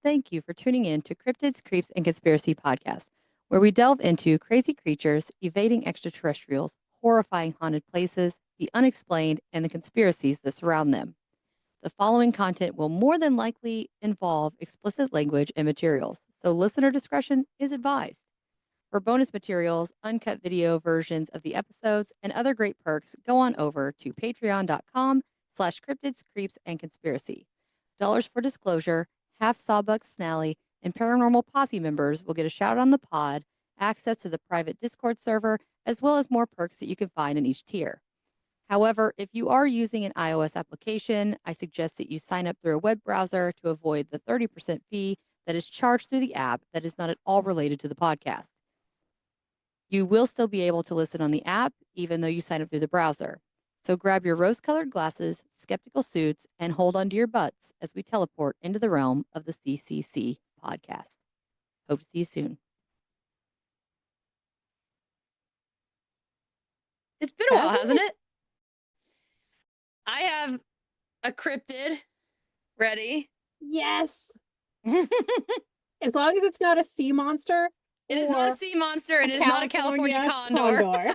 Thank you for tuning in to Cryptids, Creeps, and Conspiracy podcast, where we delve into crazy creatures, evading extraterrestrials, horrifying haunted places, the unexplained, and the conspiracies that surround them. The following content will more than likely involve explicit language and materials, so listener discretion is advised. For bonus materials, uncut video versions of the episodes, and other great perks, go on over to patreon.com/cryptids, creeps, and conspiracy. Dollars for disclosure, half Sawbuck Snally, and Paranormal Posse members will get a shout on the pod, access to the private Discord server, as well as more perks that you can find in each tier. However, if you are using an iOS application, I suggest that you sign up through a web browser to avoid the 30% fee that is charged through the app that is not at all related to the podcast. You will still be able to listen on the app, even though you sign up through the browser. So grab your rose colored glasses, skeptical suits, and hold onto your butts as we teleport into the realm of the CCC podcast. Hope to see you soon. It's been a while, hasn't it? I have a cryptid ready. Yes. As long as it's not a sea monster. It is not a sea monster. It is not a California condor.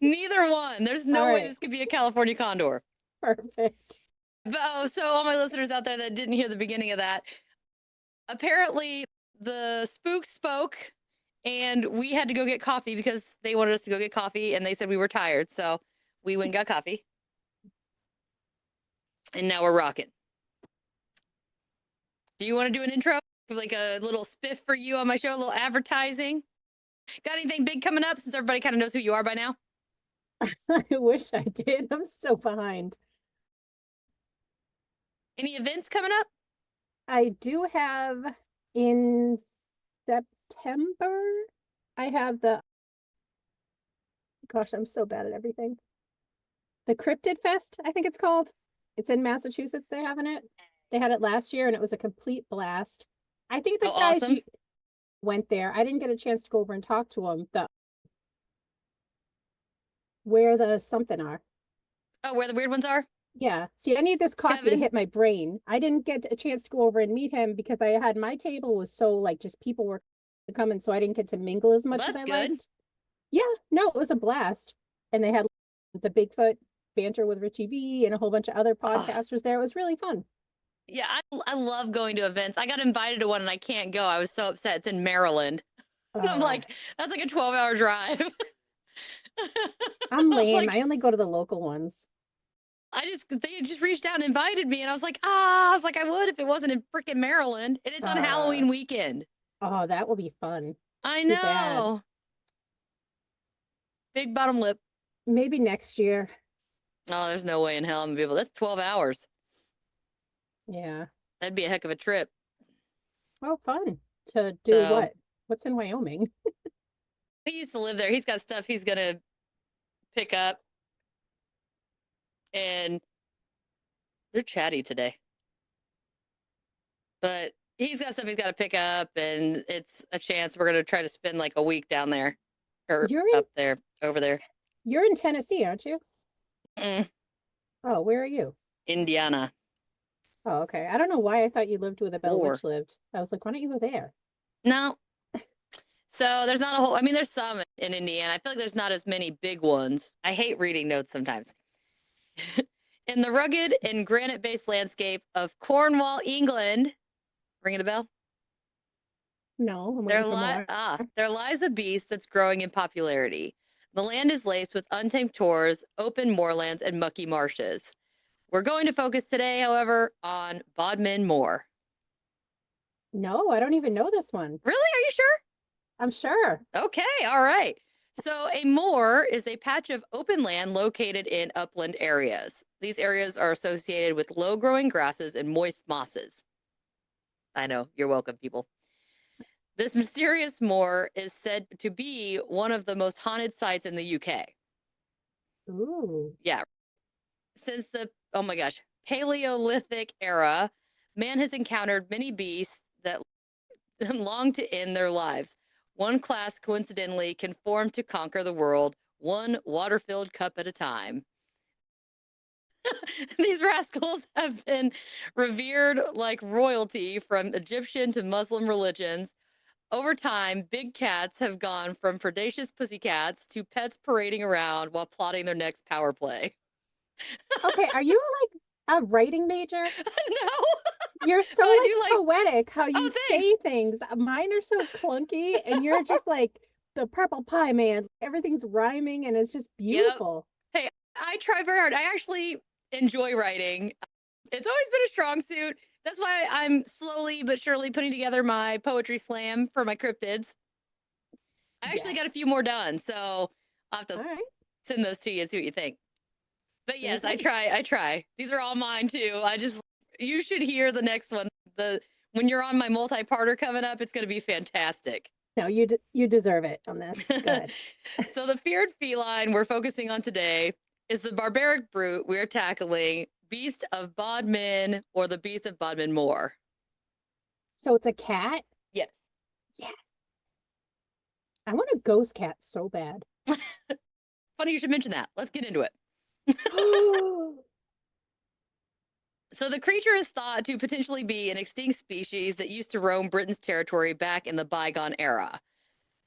Neither one. There's no way this could be a California condor. Perfect. So all my listeners out there that didn't hear the beginning of that, apparently the spooks spoke and we had to go get coffee because they wanted us to go get coffee and they said we were tired. So we went and got coffee. And now we're rocking. Do you want to do an intro? Like a little spiff for you on my show, a little advertising? Got anything big coming up since everybody kind of knows who you are by now? I wish I did. I'm so behind. Any events coming up? I do have in September. I have gosh, I'm so bad at everything. The Crypted Fest, I think it's called. It's in Massachusetts. They're having it. They had it last year and it was a complete blast. I think the guys awesome. went there. I didn't get a chance to go over and talk to them. Where the something are. Oh, where the weird ones are? Yeah. See, I need this coffee to hit my brain. I didn't get a chance to go over and meet him because I had my table was so like just people were coming, so I didn't get to mingle as much as I liked. Yeah, no, it was a blast. And they had the Bigfoot banter with Richie B and a whole bunch of other podcasters there. It was really fun. Yeah, I love going to events. I got invited to one and I can't go. I was so upset. It's in Maryland. I'm like, that's like a 12-hour drive. I'm lame. I only go to the local ones. They just reached out and invited me, and I was like, I would if it wasn't in freaking Maryland, and it's on Halloween weekend. Oh, that will be fun. I know. Big bottom lip. Maybe next year. Oh, there's no way in hell I'm gonna be able. That's 12 hours. Yeah. That'd be a heck of a trip. Oh, fun. To do what? What's in Wyoming? He used to live there. He's got stuff he's gonna pick up. And they're chatty today. But he's got stuff he's got to pick up, and it's a chance we're going to try to spend like a week down there or over there. You're in Tennessee, aren't you? Mm. Oh, where are you? Indiana. Oh, okay. I don't know why I thought you lived where the Bell Witch lived. I was like, why don't you go there? No. So there's not a whole, I mean, there's some in Indiana. I feel like there's not as many big ones. I hate reading notes sometimes. In the rugged and granite-based landscape of Cornwall, England, ringing a bell? No. There lies a beast that's growing in popularity. The land is laced with untamed tors, open moorlands, and mucky marshes. We're going to focus today, however, on Bodmin Moor. No, I don't even know this one. Really? Are you sure? I'm sure. Okay, all right. So a moor is a patch of open land located in upland areas. These areas are associated with low-growing grasses and moist mosses. I know, you're welcome, people. This mysterious moor is said to be one of the most haunted sites in the UK. Ooh. Yeah. Since the, oh my gosh, Paleolithic era, man has encountered many beasts that long to end their lives. One class, coincidentally, can form to conquer the world, one water-filled cup at a time. These rascals have been revered like royalty from Egyptian to Muslim religions. Over time, big cats have gone from predacious pussycats to pets parading around while plotting their next power play. Okay, are you like a writing major? No, You're so but I like do like. poetic how Oh, you thanks. say things. Mine are so clunky, and you're just like the purple pie man. Everything's rhyming, and it's just Yep. beautiful. Hey, I try very hard. I actually enjoy writing. It's always been a strong suit. That's why I'm slowly but surely putting together my poetry slam for my cryptids. I actually Yes. got a few more done, so I'll have to All right. send those to you and see what you think. But yes, I Okay. try. I try. These are all mine too. You should hear the next one. When you're on my multi-parter coming up, it's going to be fantastic. No, you deserve it on this. Good. So the feared feline we're focusing on today is the barbaric brute we're tackling, beast of Bodmin or the beast of Bodmin Moor. So it's a cat? Yes. Yes. I want a ghost cat so bad. Funny you should mention that. Let's get into it. So the creature is thought to potentially be an extinct species that used to roam Britain's territory back in the bygone era.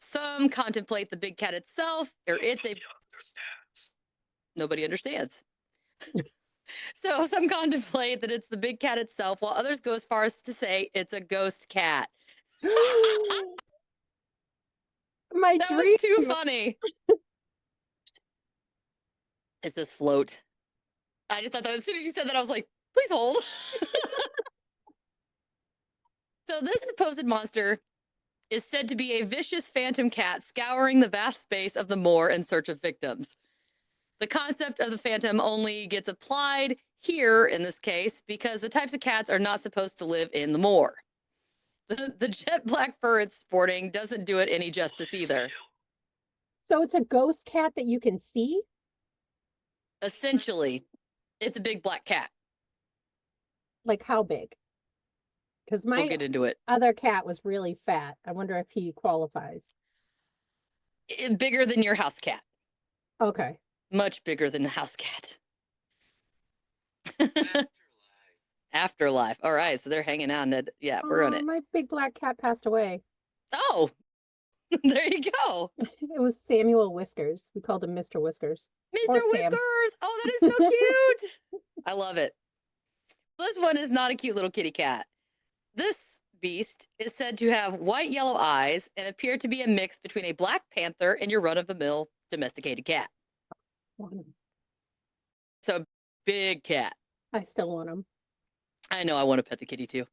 Some contemplate the big cat itself, or it's a. Nobody understands. So some contemplate that it's the big cat itself, while others go as far as to say it's a ghost cat. My That was dream. too funny. It's this float. I just thought that as soon as you said that, I was like, please hold. So this supposed monster is said to be a vicious phantom cat scouring the vast space of the moor in search of victims. The concept of the phantom only gets applied here in this case because the types of cats are not supposed to live in the moor. The jet black fur it's sporting doesn't do it any justice either. So it's a ghost cat that you can see? Essentially, it's a big black cat. Like how big? Because We'll my get into it. other cat was really fat. I wonder if he qualifies. Bigger than your house cat. Okay. Much bigger than the house cat. Afterlife. All right, so they're hanging out. Yeah, we're on it. My big black cat passed away. Oh, there you go. It was Samuel Whiskers. We called him Mr. Whiskers. Mr. Or Sam. Whiskers. Oh, that is so cute. I love it. This one is not a cute little kitty cat. This beast is said to have white yellow eyes and appear to be a mix between a black panther and your run-of-the-mill domesticated cat. So big cat. I still want him. I know I want to pet the kitty too.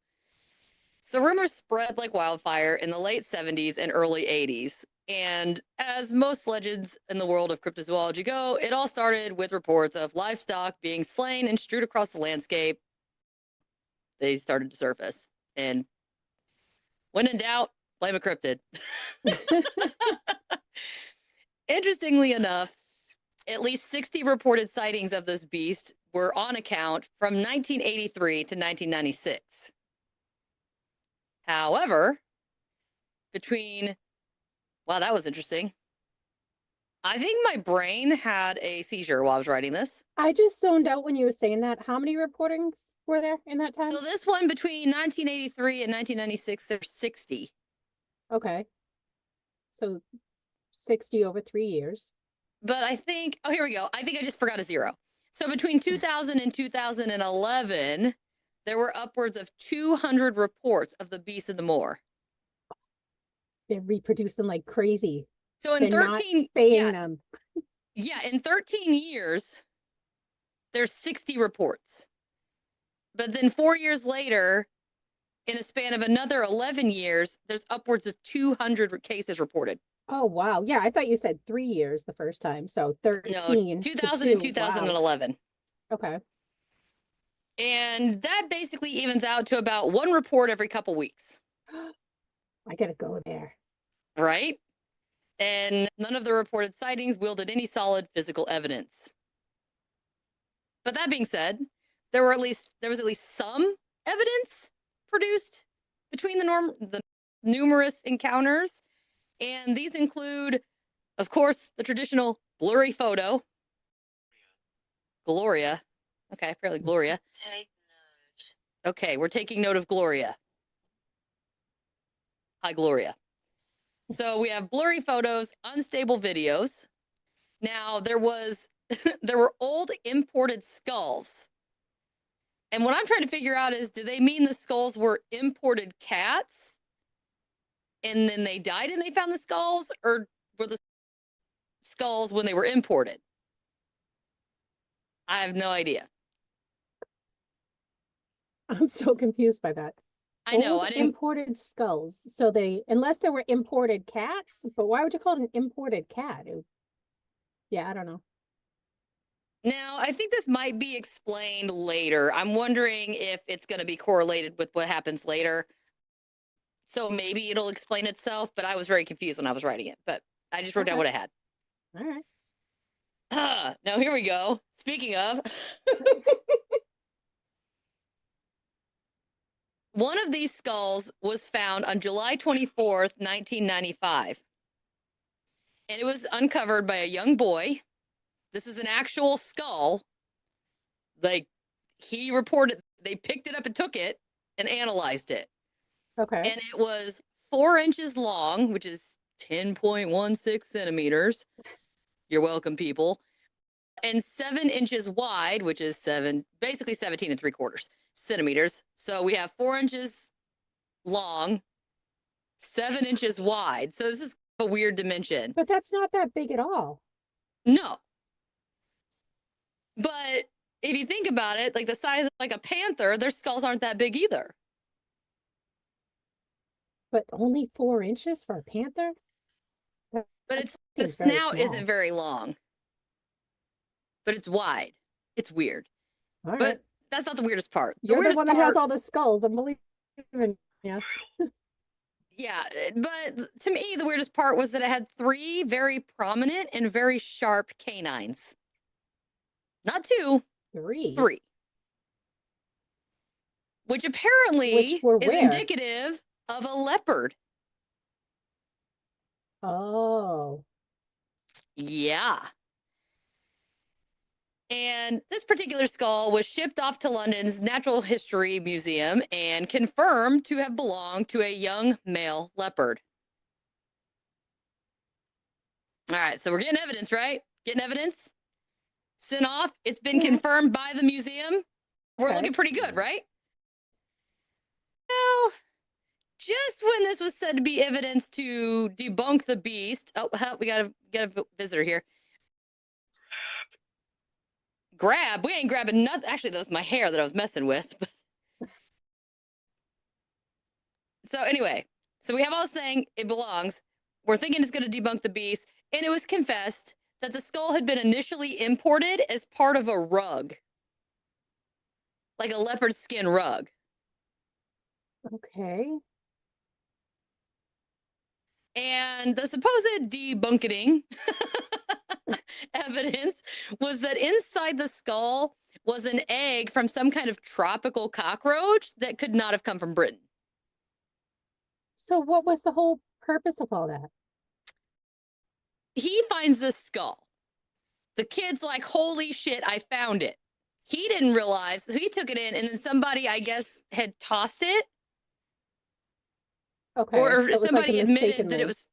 So rumors spread like wildfire in the late 70s and early 80s. And as most legends in the world of cryptozoology go, it all started with reports of livestock being slain and strewed across the landscape. They started to surface. And when in doubt, blame a cryptid. Interestingly enough, at least 60 reported sightings of this beast were on account from 1983 to 1996. However, wow, that was interesting. I think my brain had a seizure while I was writing this. I just zoned out when you were saying that. How many reportings were there in that time? So this one between 1983 and 1996, there's 60. Okay. So 60 over 3 years. But I think, oh, here we go. I think I just forgot a zero. So between 2000 and 2011, there were upwards of 200 reports of the beast of the moor. They're reproducing like crazy. So in They're 13, not spaying them. Yeah, in 13 years, there's 60 reports. But then 4 years later, in a span of another 11 years, there's upwards of 200 cases reported. Oh, wow. Yeah, I thought you said 3 years the first time. So 13 No, 2000 to and 2. 2011. Wow. Okay. And that basically evens out to about one report every couple weeks. I gotta go there. Right? And none of the reported sightings wielded any solid physical evidence. But that being said, there was at least some evidence produced between the numerous encounters. And these include, of course, the traditional blurry photo, Gloria, Okay, apparently Gloria. Take note. Okay, we're taking note of Gloria. Hi, Gloria. So we have blurry photos, unstable videos. Now there were old imported skulls. And what I'm trying to figure out is, do they mean the skulls were imported cats and then they died and they found the skulls, or were the skulls when they were imported? I have no idea. I'm so confused by that. I know. Old imported skulls. So unless they were imported cats, but why would you call it an imported cat? Yeah, I don't know. Now, I think this might be explained later. I'm wondering if it's going to be correlated with what happens later. So maybe it'll explain itself, but I was very confused when I was writing it. But I just wrote down what I had. All right. Now, here we go. Speaking of, one of these skulls was found on July 24th, 1995. And it was uncovered by a young boy. This is an actual skull. Like, he reported, they picked it up and took it and analyzed it. Okay. And it was 4 inches long, which is 10.16 centimeters. You're welcome, people. And 7 inches wide, which is basically 17 3/4 centimeters. So we have 4 inches long, 7 inches wide. So this is a weird dimension. But that's not that big at all. No. But if you think about it, like the size of like a panther, their skulls aren't that big either. But only 4 inches for a panther? But the snout isn't very long. But it's wide. It's weird. All but right. That's not the weirdest part. You're the one that has all the skulls. I'm believing. Yeah. Yeah, but to me, the weirdest part was that it had 3 very prominent and very sharp canines. Not 2. 3. 3. Which apparently is indicative of a leopard. Oh. Yeah. And this particular skull was shipped off to London's Natural History Museum and confirmed to have belonged to a young male leopard. All right, so we're getting evidence, right? Getting evidence? Sent off. It's been confirmed by the museum. We're looking pretty good, right? Well, just when this was said to be evidence to debunk the beast. Oh, we got a visitor here. Grab? We ain't grabbing nothing. Actually, that was my hair that I was messing with. So anyway, so we have all saying it belongs. We're thinking it's going to debunk the beast. And it was confessed that the skull had been initially imported as part of a rug. Like a leopard skin rug. Okay. And the supposed debunking evidence was that inside the skull was an egg from some kind of tropical cockroach that could not have come from Britain. So what was the whole purpose of all that? He finds this skull. The kid's like, holy shit, I found it. He didn't realize, so he took it in, and then somebody, I guess, had tossed it. Okay. Or somebody like admitted that it was,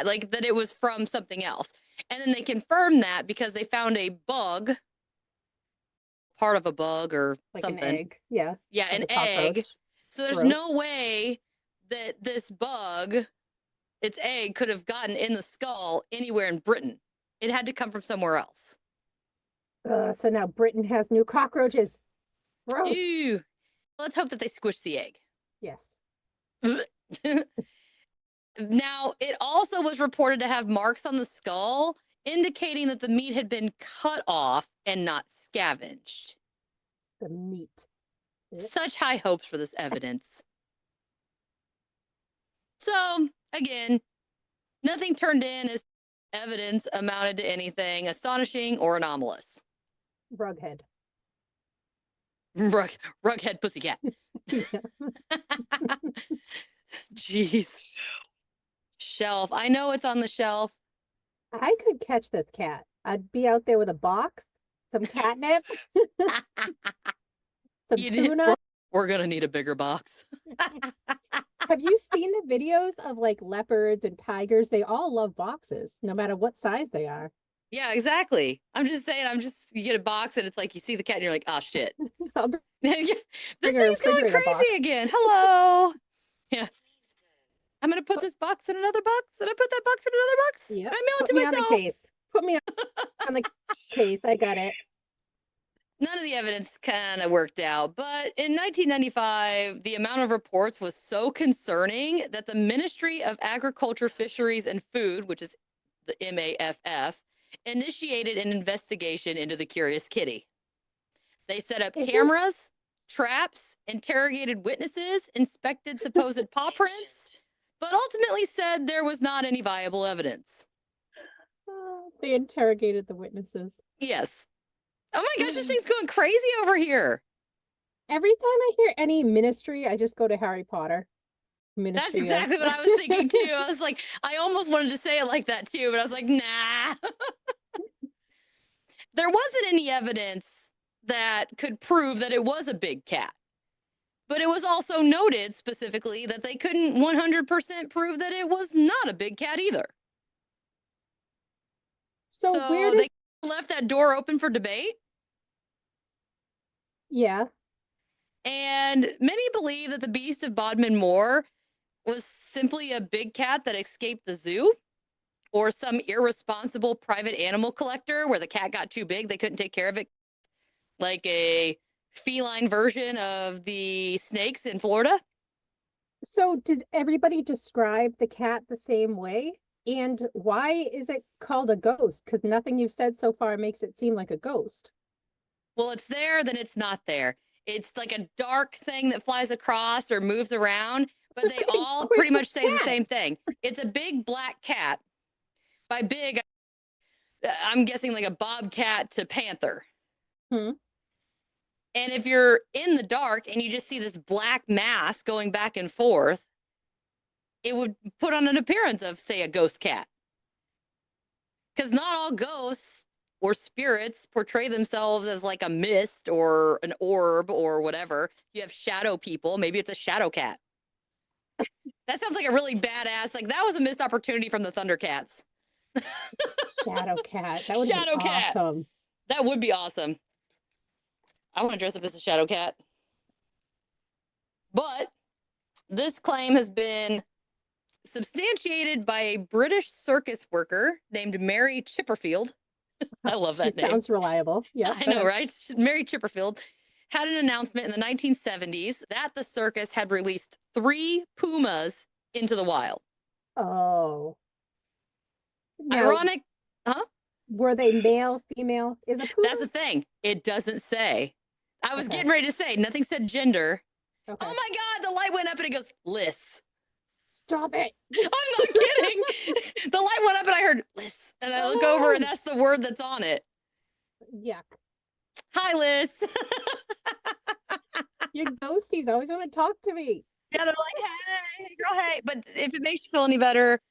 like that it was from something else. And then they confirmed that because they found a bug, part of a bug or like something. An egg. Yeah. Yeah, an egg. So there's no way that this bug, its egg, could have gotten in the skull anywhere in Britain. It had to come from somewhere else. So now Britain has new cockroaches. Gross. Ew. Let's hope that they squish the egg. Yes. Now, it also was reported to have marks on the skull, indicating that the meat had been cut off and not scavenged. The meat. Such high hopes for this evidence. So, again, nothing turned in as evidence amounted to anything astonishing or anomalous. Rughead. Rughead pussycat. Jeez. Shelf. I know it's on the shelf. I could catch this cat. I'd be out there with a box, some catnip, some tuna. We're going to need a bigger box. Have you seen the videos of like leopards and tigers? They all love boxes, no matter what size they are. Yeah, exactly. I'm just saying, you get a box and it's like you see the cat and you're like, oh shit. This thing's going crazy box again. Hello. Yeah. I'm going to put this box in another box. And I put that box in another box. Yeah. I mail it to myself. On the case. Put me on the case. I got it. None of the evidence kind of worked out, but in 1995, the amount of reports was so concerning that the Ministry of Agriculture, Fisheries, and Food, which is the MAFF, initiated an investigation into the curious kitty. They set up cameras, traps, interrogated witnesses, inspected supposed paw prints, but ultimately said there was not any viable evidence. They interrogated the witnesses. Yes. Oh my gosh, this thing's going crazy over here. Every time I hear any ministry, I just go to Harry Potter. That's exactly what I was thinking too. I was like, I almost wanted to say it like that too, but I was like, nah. There wasn't any evidence that could prove that it was a big cat. But it was also noted specifically that they couldn't 100% prove that it was not a big cat either. So where they left that door open for debate? Yeah. And many believe that the beast of Bodmin Moor was simply a big cat that escaped the zoo, or some irresponsible private animal collector where the cat got too big, they couldn't take care of it, like a feline version of the snakes in Florida. So did everybody describe the cat the same way? And why is it called a ghost? Because nothing you've said so far makes it seem like a ghost. Well, it's there, then it's not there. It's like a dark thing that flies across or moves around, but they all pretty much say the same thing. It's a big black cat. By big, I'm guessing like a bobcat to panther. And if you're in the dark and you just see this black mass going back and forth, it would put on an appearance of, say, a ghost cat. Because not all ghosts or spirits portray themselves as like a mist or an orb or whatever. You have shadow people. Maybe it's a shadow cat. That sounds like a really badass, like that was a missed opportunity from the Thundercats. Shadow cat. That would be awesome. That would be awesome. I want to dress up as a shadow cat. But this claim has been substantiated by a British circus worker named Mary Chipperfield. I love that name. Sounds reliable. Yeah. I know, right? Mary Chipperfield had an announcement in the 1970s that the circus had released 3 pumas into the wild. Oh. Now, ironic, huh? Were they male, female? Is a puma? That's the thing. It doesn't say. I was getting ready to say, nothing said gender. Oh my God, the light went up and it goes, Liss. Stop it. I'm not kidding. The light went up and I heard Liss. And I look over and that's the word that's on it. Yuck. Hi, Liss. Your ghosties always want to talk to me. Yeah, they're like, hey, girl, hey. But if it makes you feel any better,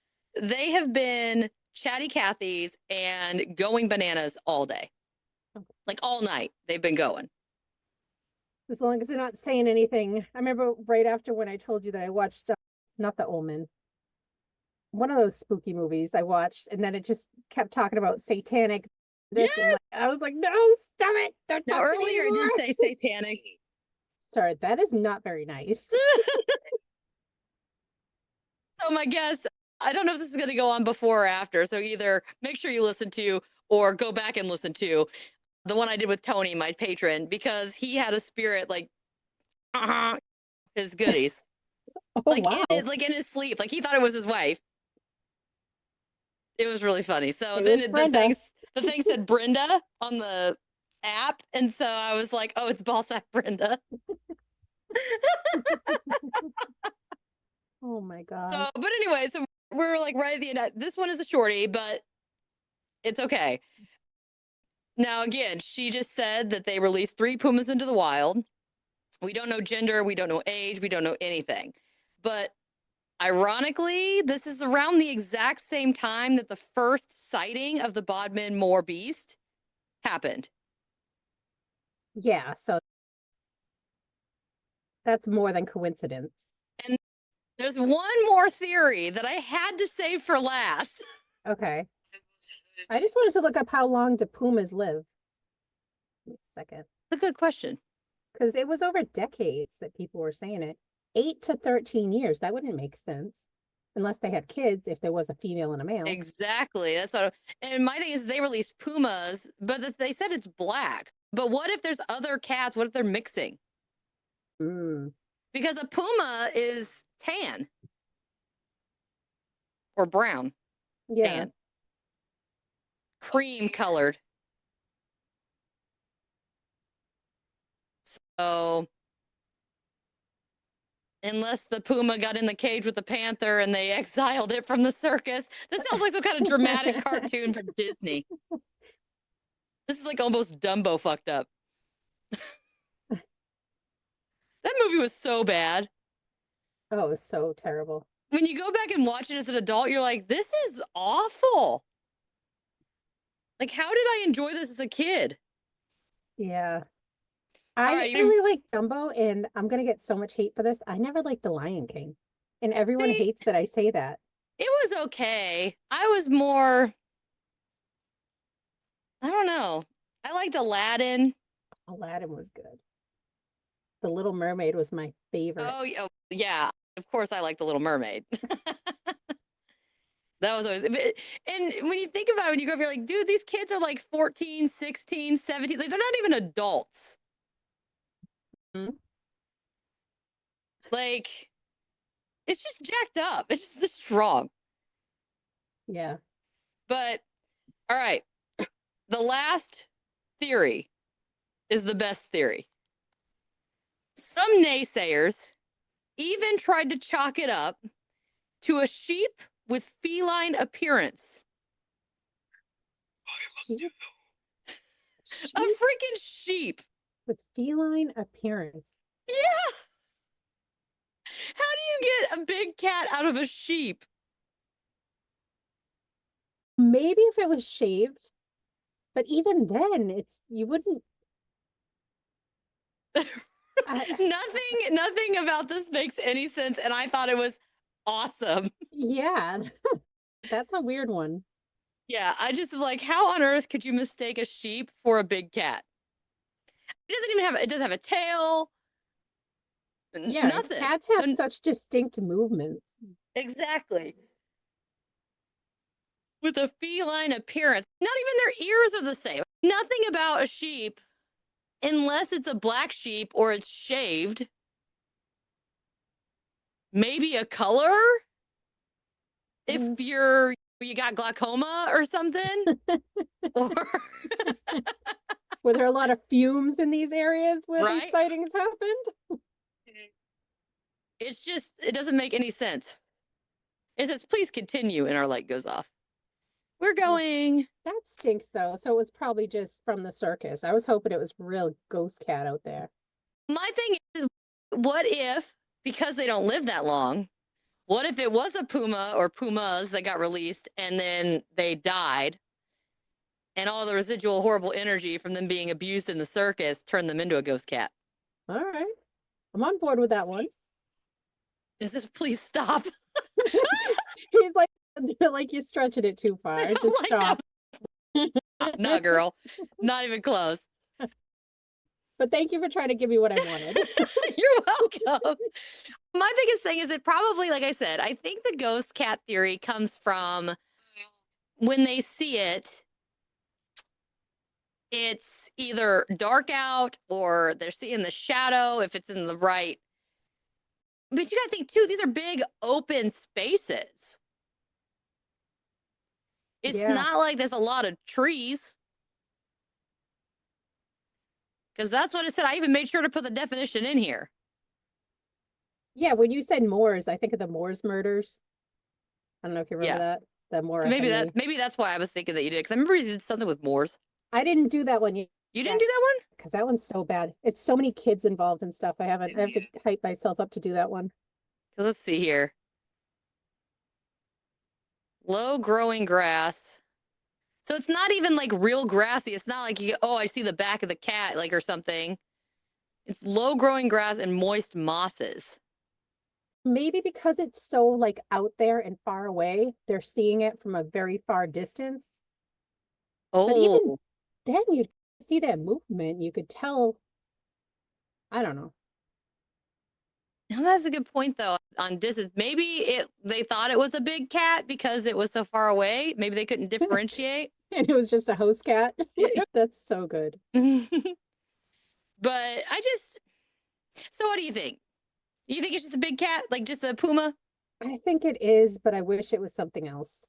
they have been chatty Cathy's and going bananas all day. Like all night, they've been going. As long as they're not saying anything. I remember right after when I told you that I watched, not The Omen, one of those spooky movies I watched, and then it just kept talking about satanic. Yes! And I was like, no, stop it. Don't talk to me earlier it did say satanic. Sorry, that is not very nice. So my guess, I don't know if this is going to go on before or after. So either make sure you listen to or go back and listen to the one I did with Tony, my patron, because he had a spirit like his goodies. Like, wow. In his sleep. Like he thought it was his wife. It was really funny. So then the thing said Brenda on the app. And so I was like, oh, it's Ballsack Brenda. Oh my God. So, but anyway, so we're like right at the end. This one is a shorty, but it's okay. Now, again, she just said that they released 3 pumas into the wild. We don't know gender. We don't know age. We don't know anything. But ironically, this is around the exact same time that the first sighting of the Bodmin Moor beast happened. Yeah, so that's more than coincidence. And there's one more theory that I had to save for last. Okay. I just wanted to look up how long do pumas live. Wait a second. That's a good question. Because it was over decades that people were saying it. 8 to 13 years. That wouldn't make sense. Unless they had kids, if there was a female and a male. Exactly. That's what. And my thing is, they released pumas, but they said it's black. But what if there's other cats? What if they're mixing? Because a puma is tan or brown. Yeah. Tan. Cream colored. So unless the puma got in the cage with the panther and they exiled it from the circus. This sounds like some kind of dramatic cartoon from Disney. This is like almost Dumbo fucked up. That movie was so bad. Oh, it was so terrible. When you go back and watch it as an adult, you're like, this is awful. Like, how did I enjoy this as a kid? Yeah. I really like Dumbo, and I'm going to get so much hate for this. I never liked The Lion King. And everyone hates that I say that. It was okay. I was more, I don't know. I liked Aladdin. Aladdin was good. The Little Mermaid was my favorite. Oh, yeah. Of course, I like The Little Mermaid. That was always, and when you think about it, when you go up, you're like, dude, these kids are like 14, 16, 17. Like, they're not even adults. Like, it's just jacked up. It's just wrong. Yeah. But, all right. The last theory is the best theory. Some naysayers even tried to chalk it up to a sheep with feline appearance. A freaking sheep with feline appearance. Yeah. How do you get a big cat out of a sheep? Maybe if it was shaved, but even then, you wouldn't. Nothing about this makes any sense, and I thought it was awesome. Yeah, that's a weird one. Yeah, I just like, how on earth could you mistake a sheep for a big cat? It doesn't have a tail. Yeah, nothing. Cats have such distinct movements. Exactly. With a feline appearance. Not even their ears are the same. Nothing about a sheep, unless it's a black sheep or it's shaved. Maybe a color? If you got glaucoma or something? Or were there a lot of fumes in these areas where these sightings happened? It's just, it doesn't make any sense. It says, please continue, and our light goes off. We're going. That stinks, though. So it was probably just from the circus. I was hoping it was real ghost cat out there. My thing is, what if, because they don't live that long, what if it was a puma or pumas that got released and then they died, and all the residual horrible energy from them being abused in the circus turned them into a ghost cat? All right. I'm on board with that one. Is this, please stop? He's like you're stretching it too far. Just like stop. No, girl. Not even close. But thank you for trying to give me what I wanted. You're welcome. My biggest thing is it probably, like I said, I think the ghost cat theory comes from when they see it, it's either dark out or they're seeing the shadow if it's in the right. But you got to think too, these are big open spaces. It's not like there's a lot of trees. Because that's what it said. I even made sure to put the definition in here. Yeah, when you said Moors, I think of the Moors murders. I don't know if you remember that. The Moor. So maybe that's why I was thinking that you did. Because I remember you did something with Moors. I didn't do that one yet. You didn't do that one? Because that one's so bad. It's so many kids involved and stuff. I have to hype myself up to do that one. Because let's see here. Low growing grass. So it's not even like real grassy. It's not like I see the back of the cat like or something. It's low growing grass and moist mosses. Maybe because it's so like out there and far away, they're seeing it from a very far distance. But even Oh, then you see that movement, you could tell. I don't know. that's a good point though. On this is maybe they thought it was a big cat because it was so far away. Maybe they couldn't differentiate. And it was just a host cat. That's so good. But so what do you think? You think it's just a big cat, like just a puma? I think it is, but I wish it was something else.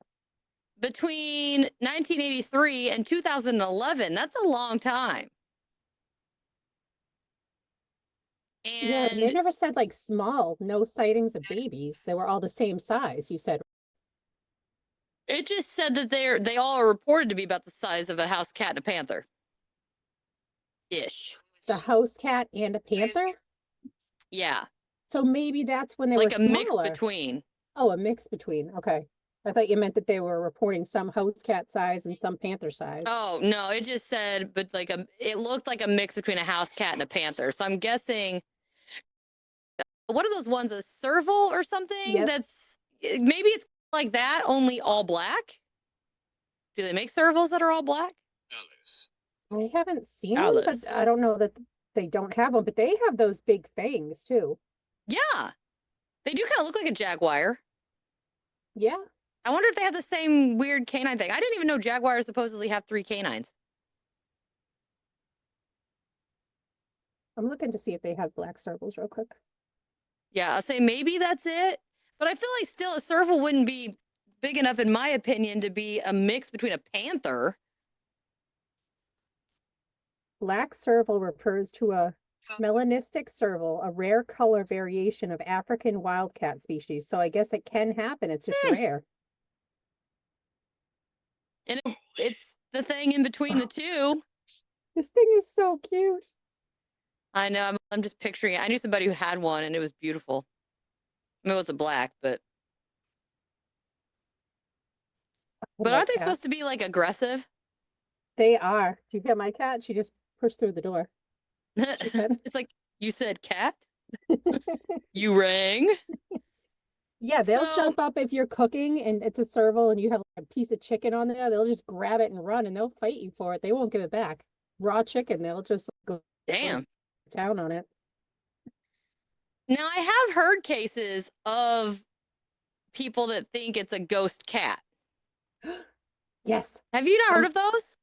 Between 1983 and 2011, that's a long time. Yeah, and they And never said like small, no sightings of babies. They were all the same size, you said. it just said that they all are reported to be about the size of a house cat and a panther. Ish. The house cat and a panther? Yeah. So maybe that's when they Like were a mix smaller. between. Oh, a mix between. Okay. I thought you meant that they were reporting some house cat size and some panther size. Oh, no, it just said, but it looked like a mix between a house cat and a panther. So I'm guessing, what are those ones, a serval or something? Yep. Maybe it's like that, only all black. Do they make servals that are all black? I haven't seen them, but I don't know that they don't have them, but they have those big fangs too. Yeah. They do kind of look like a jaguar. Yeah. I wonder if they have the same weird canine thing. I didn't even know jaguars supposedly have 3 canines. I'm looking to see if they have black servals real quick. Yeah, I'll say maybe that's it. But I feel like still a serval wouldn't be big enough, in my opinion, to be a mix between a panther. Black serval refers to a melanistic serval, a rare color variation of African wildcat species. So I guess it can happen. It's just rare. And it's the thing in between the two. This thing is so cute. I know. I'm just picturing it. I knew somebody who had one, and it was beautiful. I mean, it wasn't black, but aren't they supposed to be like aggressive? They are. Do you get my cat? She just pushed through the door. It's like, you said cat? You rang? Yeah, they'll jump up if you're cooking and it's a serval and you have a piece of chicken on there. They'll just grab it and run and they'll fight you for it. They won't give it back. Raw chicken, they'll just go down on it. Now, I have heard cases of people that think it's a ghost cat. Yes. Have you not heard of those?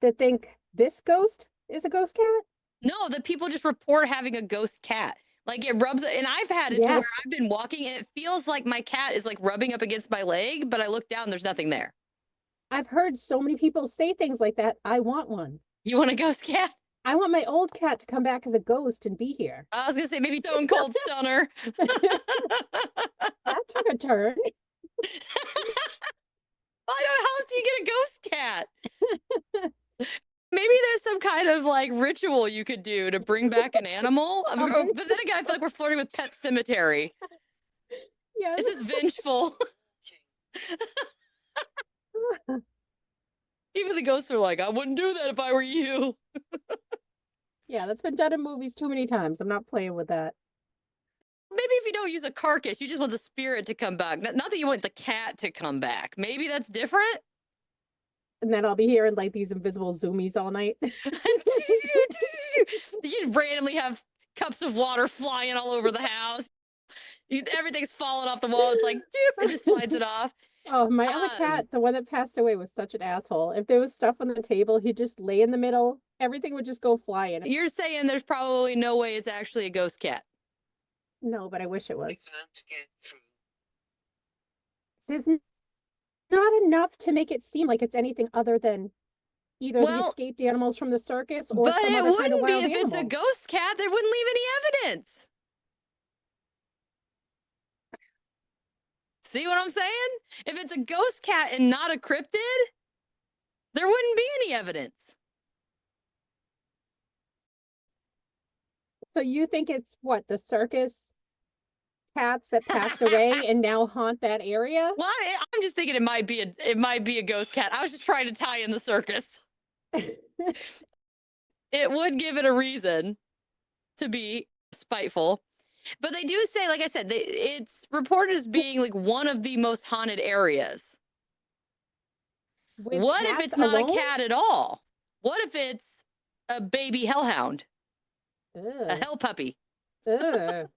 That think this ghost is a ghost cat? No, that people just report having a ghost cat. Like it rubs, and I've had it to where I've been walking and it feels like my cat is like rubbing up against my leg, but I look down, there's nothing there. I've heard so many people say things like that. I want one. You want a ghost cat? I want my old cat to come back as a ghost and be here. I was gonna say maybe Stone Cold Stunner. That took a turn. I don't know, how else do you get a ghost cat? Maybe there's some kind of like ritual you could do to bring back an animal. But then again, I feel like we're flirting with Pet Cemetery. Yes. This is vengeful. Even the ghosts are like, I wouldn't do that if I were you. Yeah, that's been done in movies too many times. I'm not playing with that. Maybe if you don't use a carcass, you just want the spirit to come back. Not that you want the cat to come back. Maybe that's different. And then I'll be hearing like these invisible zoomies all night. You randomly have cups of water flying all over the house. Everything's falling off the wall. It's like, doop, it just slides it off. Oh, my other cat, the one that passed away, was such an asshole. If there was stuff on the table, he'd just lay in the middle. Everything would just go flying. You're saying there's probably no way it's actually a ghost cat. No, but I wish it was. There's not enough to make it seem like it's anything other than either the escaped animals from the circus or some other kind of wild animal. But it wouldn't be if it's a ghost cat. They wouldn't leave any evidence. See what I'm saying? If it's a ghost cat and not a cryptid, there wouldn't be any evidence. So you think it's what, the circus cats that passed away and now haunt that area? Well, I I'm just thinking it might be a ghost cat. I was just trying to tie in the circus. It would give it a reason to be spiteful. But they do say, like I said, it's reported as being like one of the most haunted areas. What if it's not a cat at all? What if it's a baby hellhound? A hell puppy? But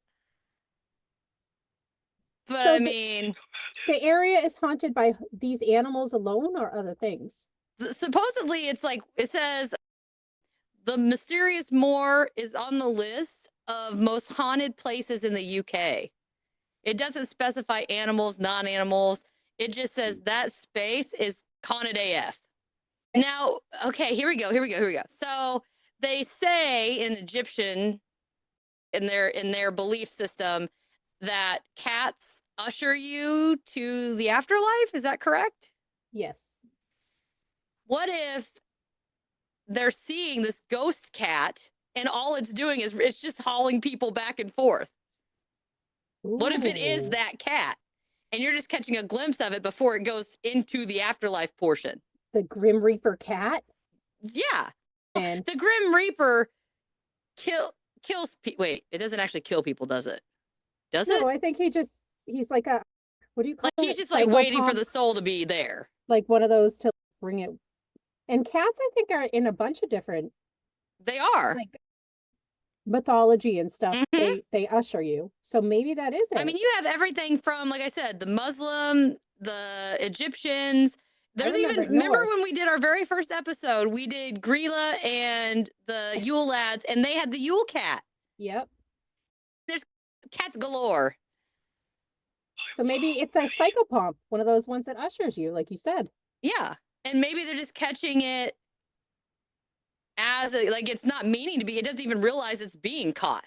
so I mean, the area is haunted by these animals alone or other things? Supposedly, it's like it says the mysterious moor is on the list of most haunted places in the UK. It doesn't specify animals, non-animals. It just says that space is haunted AF. Now, okay, here we go. So they say in Egyptian, in their belief system, that cats usher you to the afterlife. Is that correct? Yes. What if they're seeing this ghost cat and all it's doing is it's just hauling people back and forth? Ooh. What if it is that cat and you're just catching a glimpse of it before it goes into the afterlife portion? The Grim Reaper cat? Yeah. And the Grim Reaper kills people. Wait, it doesn't actually kill people, does it? Does it? No, I think he's like a, what do you call it? He's just like waiting for the soul to be there. Like one of those to bring it. And cats, I think, are in a bunch of different. They are. Like mythology and stuff. Mm-hmm. They usher you. So maybe that is it. I mean, you have everything from, like I said, the Muslim, the Egyptians. There's remember when we did our very first episode, we did Grilla and the Yule lads, and they had the Yule cat. Yep. There's cats galore. So maybe it's a psychopomp, one of those ones that ushers you, like you said. Yeah. And maybe they're just catching it as like it's not meaning to be. It doesn't even realize it's being caught.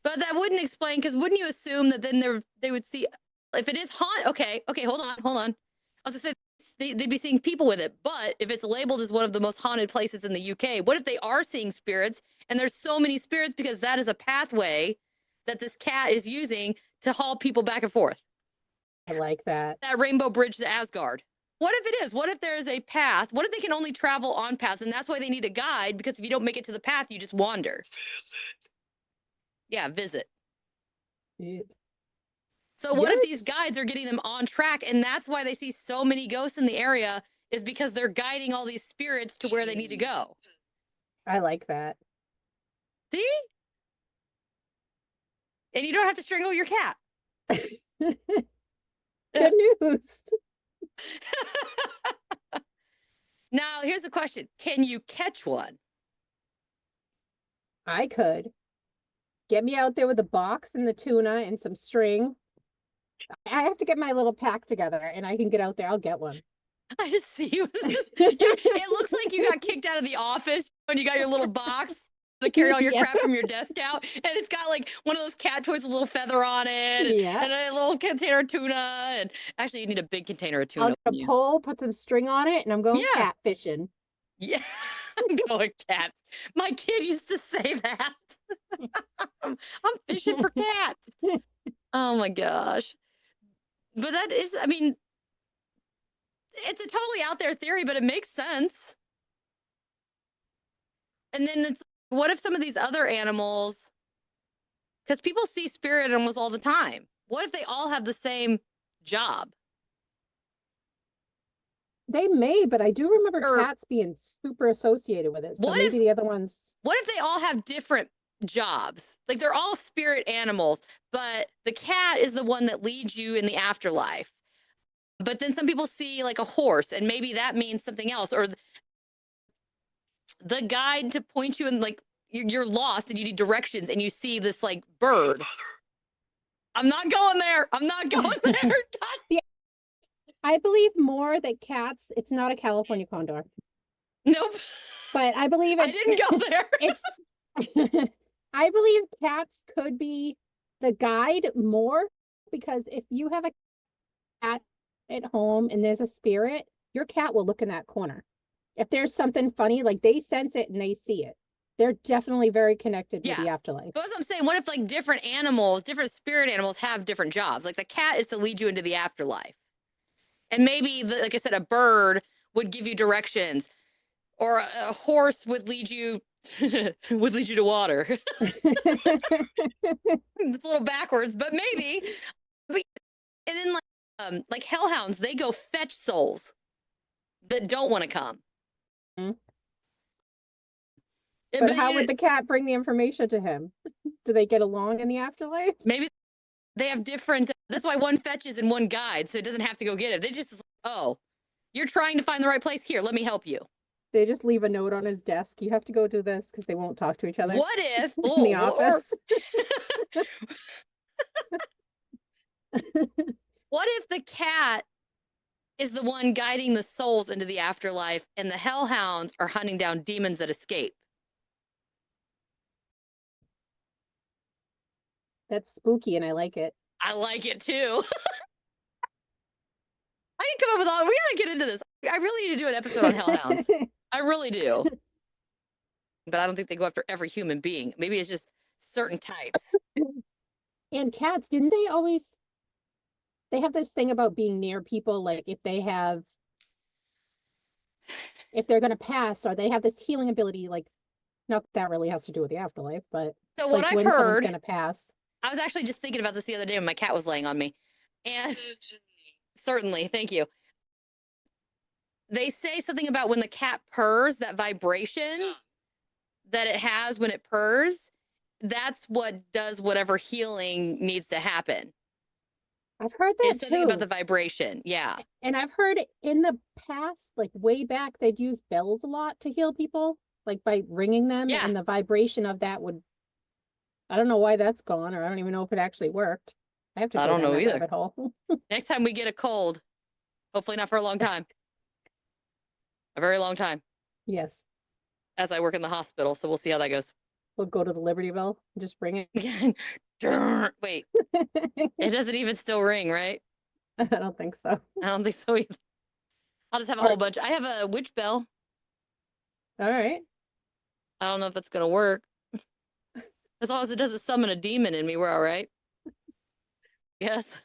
But that wouldn't explain, because wouldn't you assume that then they would see, if it is haunt? Okay, hold on. I was gonna say they'd be seeing people with it, but if it's labeled as one of the most haunted places in the UK, what if they are seeing spirits and there's so many spirits because that is a pathway that this cat is using to haul people back and forth? I like that. That rainbow bridge to Asgard. What if it is? What if there is a path? What if they can only travel on paths, and that's why they need a guide, because if you don't make it to the path, you just wander. Visit. So what if these guides are getting them on track, and that's why they see so many ghosts in the area, is because they're guiding all these spirits to where they need to go? I like that. See? And you don't have to strangle your cat. Good news. Now, here's the question. Can you catch one? I could. Get me out there with a box and the tuna and some string. I have to get my little pack together and I can get out there. I'll get one. I just see you. It looks like you got kicked out of the office when you got your little box to carry all your crap from your desk out. And it's got like one of those cat toys with a little feather on it. And a little container of tuna. And actually, you need a big container of tuna. I'll get a pole, put some string on it, and I'm going cat fishing. Yeah, I'm going cat. My kid used to say that. I'm fishing for cats. Oh my gosh. But that is, I mean, it's a totally out there theory, but it makes sense. And then it's, what if some of these other animals, because people see spirit animals all the time, what if they all have the same job? They may, but I do remember cats being super associated with it. So maybe the other ones. What if they all have different jobs? Like they're all spirit animals, but the cat is the one that leads you in the afterlife. But then some people see like a horse, and maybe that means something else, or the guide to point you in, like you're lost and you need directions, and you see this like bird. I'm not going there. Yeah, I believe more that cats, it's not a California condor. Nope. But I believe I didn't go there. I believe cats could be the guide more, because if you have a cat at home and there's a spirit, your cat will look in that corner. If there's something funny, like they sense it and they see it. They're definitely very connected with Yeah. the afterlife. But what I'm saying, what if like different animals, different spirit animals have different jobs? Like the cat is to lead you into the afterlife. And maybe, like I said, a bird would give you directions, or a horse would lead you to water. It's a little backwards, but maybe. But, and then like hellhounds, they go fetch souls that don't want to come. Mm-hmm. But how would the cat bring the information to him? Do they get along in the afterlife? Maybe they have different. That's why one fetches and one guides, so it doesn't have to go get it. They just, oh, you're trying to find the right place. Here, let me help you. They just leave a note on his desk. You have to go do this because they won't talk to each other. What if in the office? What if the cat is the one guiding the souls into the afterlife, and the hellhounds are hunting down demons that escape? That's spooky, and I like it. I like it too. I can come up with all. We gotta get into this. I really need to do an episode on hellhounds. I really do. But I don't think they go after every human being. Maybe it's just certain types. And cats, didn't they always? They have this thing about being near people, like if they're going to pass, or they have this healing ability, like, not that really has to do with the afterlife, but so what like I've when heard, someone's going to pass. I was actually just thinking about this the other day when my cat was laying on me, and certainly, thank you. They say something about when the cat purrs, that vibration that it has when it purrs, that's what does whatever healing needs to happen. I've heard that it's something about the vibration. Yeah. And I've heard in the past, like way back, they'd use bells a lot to heal people, like by ringing them. Yeah. And the vibration of that would, I don't know why that's gone, or I don't even know if it actually worked. I have to go down that rabbit hole. Next time we get a cold, hopefully not for a long time. A very long time. Yes. As I work in the hospital, so we'll see how that goes. We'll go to the Liberty Bell and just ring it. Wait. It doesn't even still ring, right? I don't think so. I don't think so either. I'll just have a whole bunch. I have a witch bell. All right. I don't know if that's going to work. As long as it doesn't summon a demon in me, we're all right. Yes.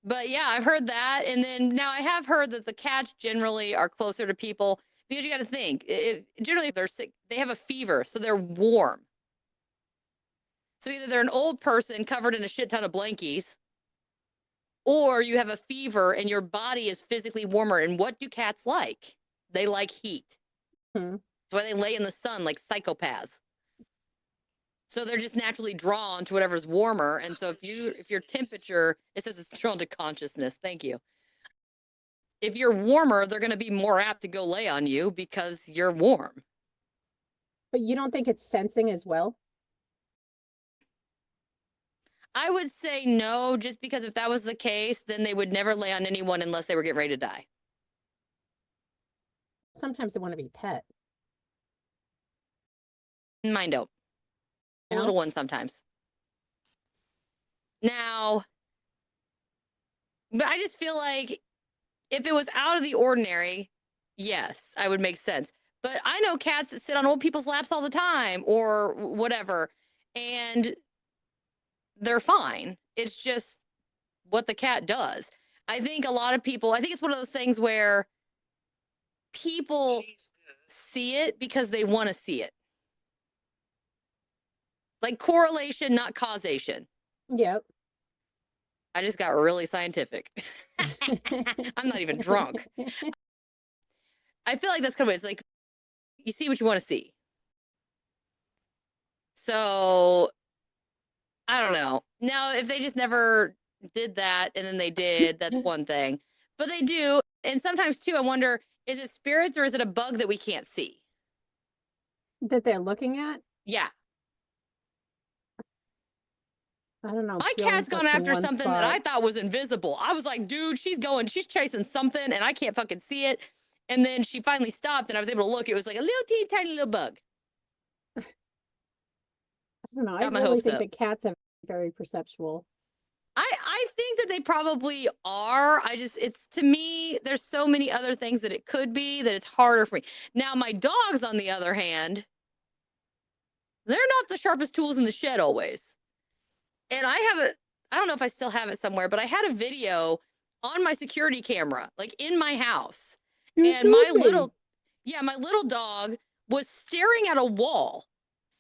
But yeah, I've heard that. And then now I have heard that the cats generally are closer to people, because you got to think, generally if they're sick, they have a fever, so they're warm. So either they're an old person covered in a shit ton of blankies, or you have a fever and your body is physically warmer. And what do cats like? They like heat. That's why they lay in the sun like psychopaths. So they're just naturally drawn to whatever's warmer. And so if your temperature, it says it's drawn to consciousness. Thank you. If you're warmer, they're going to be more apt to go lay on you because you're warm. But you don't think it's sensing as well? I would say no, just because if that was the case, then they would never lay on anyone unless they were getting ready to die. Sometimes they want to be pet. Mine don't. A little one sometimes. Now, but I just feel like if it was out of the ordinary, yes, I would make sense. But I know cats that sit on old people's laps all the time or whatever, and they're fine. It's just what the cat does. I think a lot of people, I think it's one of those things where people see it because they want to see it. Like correlation, not causation. Yep. I just got really scientific. I'm not even drunk. I feel like that's kind of what it's like. You see what you want to see. So I don't know. Now, if they just never did that and then they did, that's one thing. But they do. And sometimes too, I wonder, is it spirits or is it a bug that we can't see? That they're looking at? Yeah. I don't know. My cat's gone after something that I thought was invisible. I was like, dude, she's chasing something and I can't fucking see it. And then she finally stopped and I was able to look. It was like a little teeny tiny little bug. I don't know. I really think that cats are very perceptual. I think that they probably are. It's to me, there's so many other things that it could be that it's harder for me. Now, my dogs, on the other hand, They're not the sharpest tools in the shed always. And I don't know if I still have it somewhere, but I had a video on my security camera, like in my house. And my little dog was staring at a wall,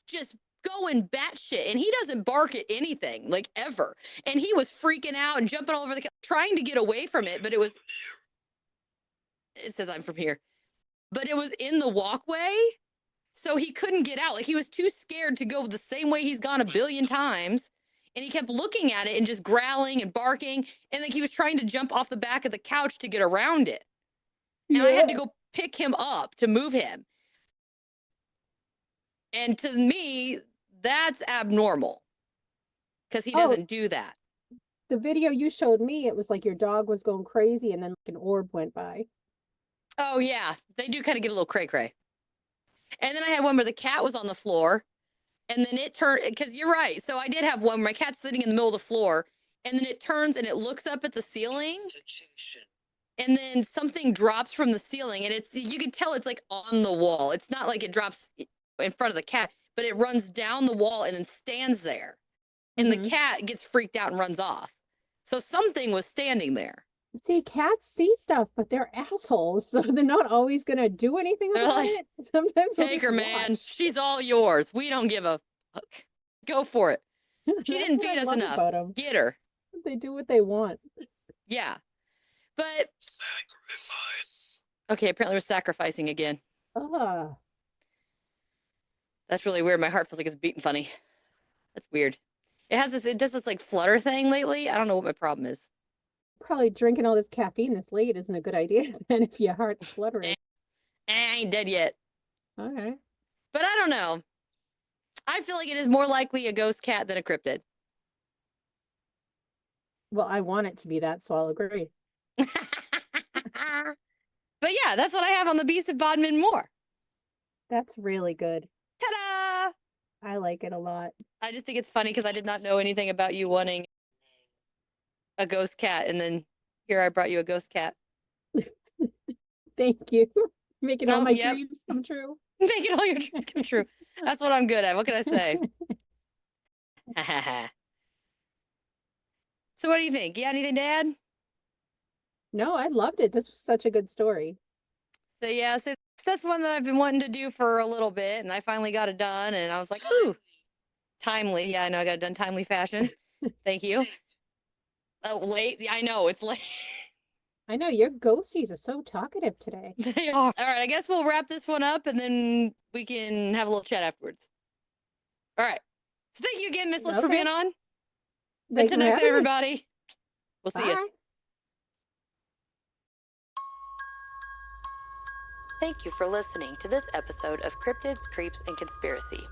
just going batshit. And he doesn't bark at anything, like ever. And he was freaking out and jumping all over trying to get away from it. But it says I'm from here, but it was in the walkway. So he couldn't get out. Like he was too scared to go the same way he's gone a billion times. And he kept looking at it and just growling and barking. And like he was trying to jump off the back of the couch to get around it. And I had to go pick him up to move him. And to me, that's abnormal because he doesn't do that. The video you showed me, it was like your dog was going crazy and then like an orb went by. Oh, yeah. They do kind of get a little cray-cray. And then I had one where the cat was on the floor. And then it turned, because you're right. So I did have one where my cat's sitting in the middle of the floor. And then it turns and it looks up at the ceiling. And then something drops from the ceiling. And you can tell it's like on the wall. It's not like it drops in front of the cat, but it runs down the wall and then stands there. And the cat gets freaked out and runs off. So something was standing there. See, cats see stuff, but they're assholes, so they're not always gonna do anything about it. Sometimes take her, man. She's all yours. We don't give a fuck. Go for it. She didn't feed us enough. Get her. They do what they want. Yeah, but sacrifice. Okay, apparently we're sacrificing again. That's really weird. My heart feels like it's beating funny. That's weird. It does this like flutter thing lately. I don't know what my problem is. Probably drinking all this caffeine this late isn't a good idea. And if your heart's fluttering. I ain't dead yet. Okay. But I don't know. I feel like it is more likely a ghost cat than a cryptid. Well, I want it to be that, so I'll agree. But yeah, that's what I have on the Beast of Bodmin Moor. That's really good. Ta-da! I like it a lot. I just think it's funny because I did not know anything about you wanting a ghost cat, and then here I brought you a ghost cat. Thank you. Making all my dreams come true. Making all your dreams come true. That's what I'm good at. What can I say? So what do you think? You got anything to add? No, I loved it. This was such a good story. So yeah, so that's one that I've been wanting to do for a little bit, and I finally got it done, and I was like, ooh, timely. Yeah, I know I got it done timely fashion. Thank you. Oh, late. I know it's late. I know your ghosties are so talkative today. They are. All right, I guess we'll wrap this one up and then we can have a little chat afterwards. All right. So thank you again, Miss Liz, for being on. Until next time, everybody. We'll see you. Thank you for listening to this episode of Cryptids, Creeps, and Conspiracy.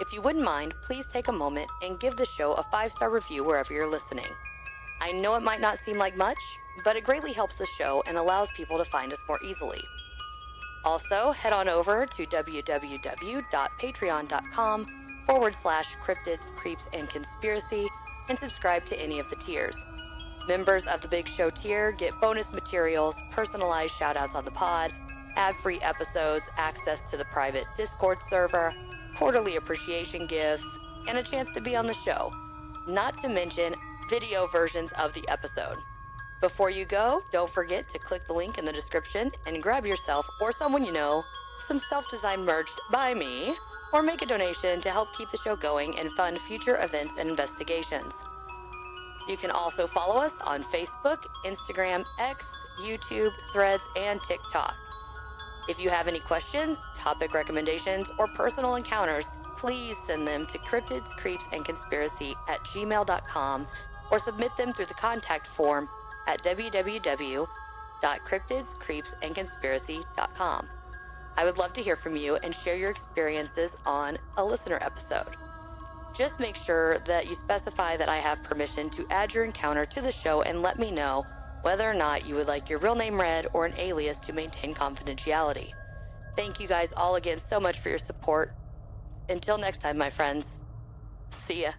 If you wouldn't mind, please take a moment and give the show a 5-star review wherever you're listening. I know it might not seem like much, but it greatly helps the show and allows people to find us more easily. Also, head on over to www.patreon.com/cryptids, creeps, and conspiracy and subscribe to any of the tiers. Members of the Big Show tier get bonus materials, personalized shoutouts on the pod, ad-free episodes, access to the private Discord server, quarterly appreciation gifts, and a chance to be on the show. Not to mention video versions of the episode. Before you go, don't forget to click the link in the description and grab yourself or someone you know some self-designed merch by me, or make a donation to help keep the show going and fund future events and investigations. You can also follow us on Facebook, Instagram, X, YouTube, Threads, and TikTok. If you have any questions, topic recommendations, or personal encounters, please send them to cryptidscreepsandconspiracy@gmail.com or submit them through the contact form at www.cryptidscreepsandconspiracy.com. I would love to hear from you and share your experiences on a listener episode. Just make sure that you specify that I have permission to add your encounter to the show and let me know whether or not you would like your real name read or an alias to maintain confidentiality. Thank you guys all again so much for your support. Until next time, my friends. See ya.